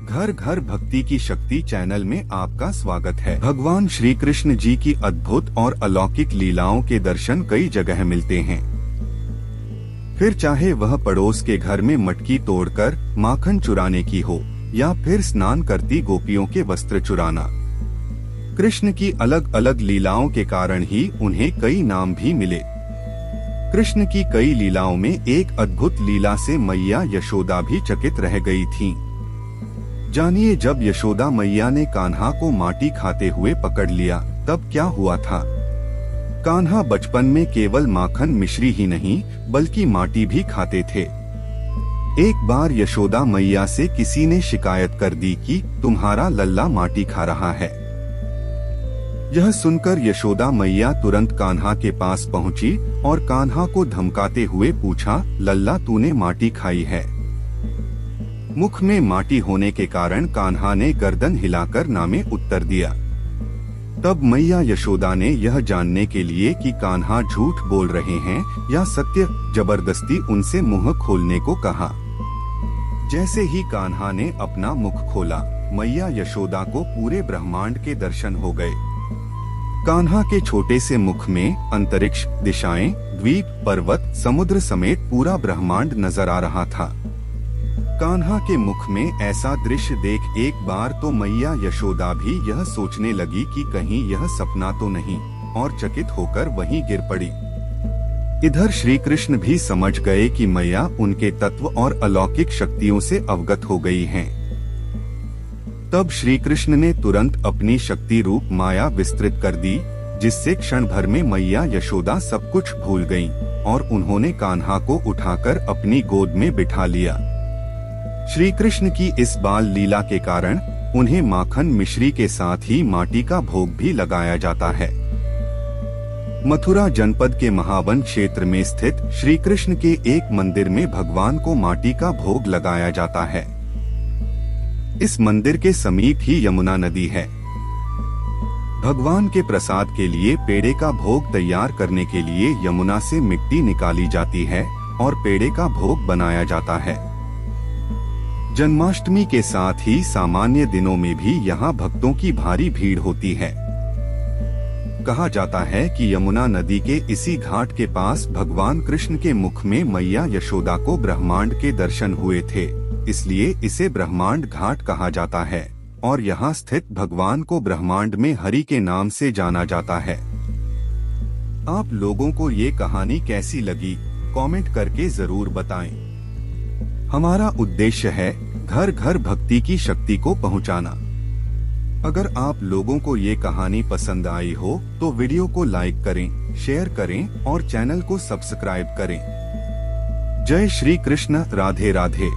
घर घर भक्ति की शक्ति चैनल में आपका स्वागत है। भगवान श्री कृष्ण जी की अद्भुत और अलौकिक लीलाओं के दर्शन कई जगह मिलते हैं। फिर चाहे वह पड़ोस के घर में मटकी तोड़कर माखन चुराने की हो या फिर स्नान करती गोपियों के वस्त्र चुराना। कृष्ण की अलग अलग लीलाओं के कारण ही उन्हें कई नाम भी मिले। कृष्ण की कई लीलाओं में एक अद्भुत लीला से मैया यशोदा भी चकित रह गई थीं। जानिए, जब यशोदा मैया ने कान्हा को माटी खाते हुए पकड़ लिया तब क्या हुआ था। कान्हा बचपन में केवल माखन मिश्री ही नहीं बल्कि माटी भी खाते थे। एक बार यशोदा मैया से किसी ने शिकायत कर दी कि तुम्हारा लल्ला माटी खा रहा है। यह सुनकर यशोदा मैया तुरंत कान्हा के पास पहुंची और कान्हा को धमकाते हुए पूछा, लल्ला तूने माटी खाई है? मुख में माटी होने के कारण कान्हा ने गर्दन हिलाकर ना में उत्तर दिया। तब मैया यशोदा ने यह जानने के लिए कि कान्हा झूठ बोल रहे हैं या सत्य, जबरदस्ती उनसे मुंह खोलने को कहा। जैसे ही कान्हा ने अपना मुख खोला, मैया यशोदा को पूरे ब्रह्मांड के दर्शन हो गए। कान्हा के छोटे से मुख में अंतरिक्ष, दिशाएं, द्वीप, पर्वत, समुद्र समेत पूरा ब्रह्मांड नजर आ रहा था। कान्हा के मुख में ऐसा दृश्य देख एक बार तो मैया यशोदा भी यह सोचने लगी कि कहीं यह सपना तो नहीं, और चकित होकर वहीं गिर पड़ी। इधर श्री कृष्ण भी समझ गए कि मैया उनके तत्व और अलौकिक शक्तियों से अवगत हो गई हैं। तब श्री कृष्ण ने तुरंत अपनी शक्ति रूप माया विस्तृत कर दी, जिससे क्षण भर में मैया यशोदा सब कुछ भूल गईं और उन्होंने कान्हा को उठाकर अपनी गोद में बिठा लिया। श्री कृष्ण की इस बाल लीला के कारण उन्हें माखन मिश्री के साथ ही माटी का भोग भी लगाया जाता है। मथुरा जनपद के महावन क्षेत्र में स्थित श्री कृष्ण के एक मंदिर में भगवान को माटी का भोग लगाया जाता है। इस मंदिर के समीप ही यमुना नदी है। भगवान के प्रसाद के लिए पेड़े का भोग तैयार करने के लिए यमुना से मिट्टी निकाली जाती है और पेड़े का भोग बनाया जाता है। जन्माष्टमी के साथ ही सामान्य दिनों में भी यहाँ भक्तों की भारी भीड़ होती है। कहा जाता है कि यमुना नदी के इसी घाट के पास भगवान कृष्ण के मुख में मैया यशोदा को ब्रह्मांड के दर्शन हुए थे, इसलिए इसे ब्रह्मांड घाट कहा जाता है और यहाँ स्थित भगवान को ब्रह्मांड में हरि के नाम से जाना जाता है। आप लोगों को ये कहानी कैसी लगी, कमेंट करके जरूर बताएं। हमारा उद्देश्य है घर घर भक्ति की शक्ति को पहुंचाना। अगर आप लोगों को ये कहानी पसंद आई हो तो वीडियो को लाइक करें, शेयर करें और चैनल को सब्सक्राइब करें। जय श्री कृष्ण, राधे राधे।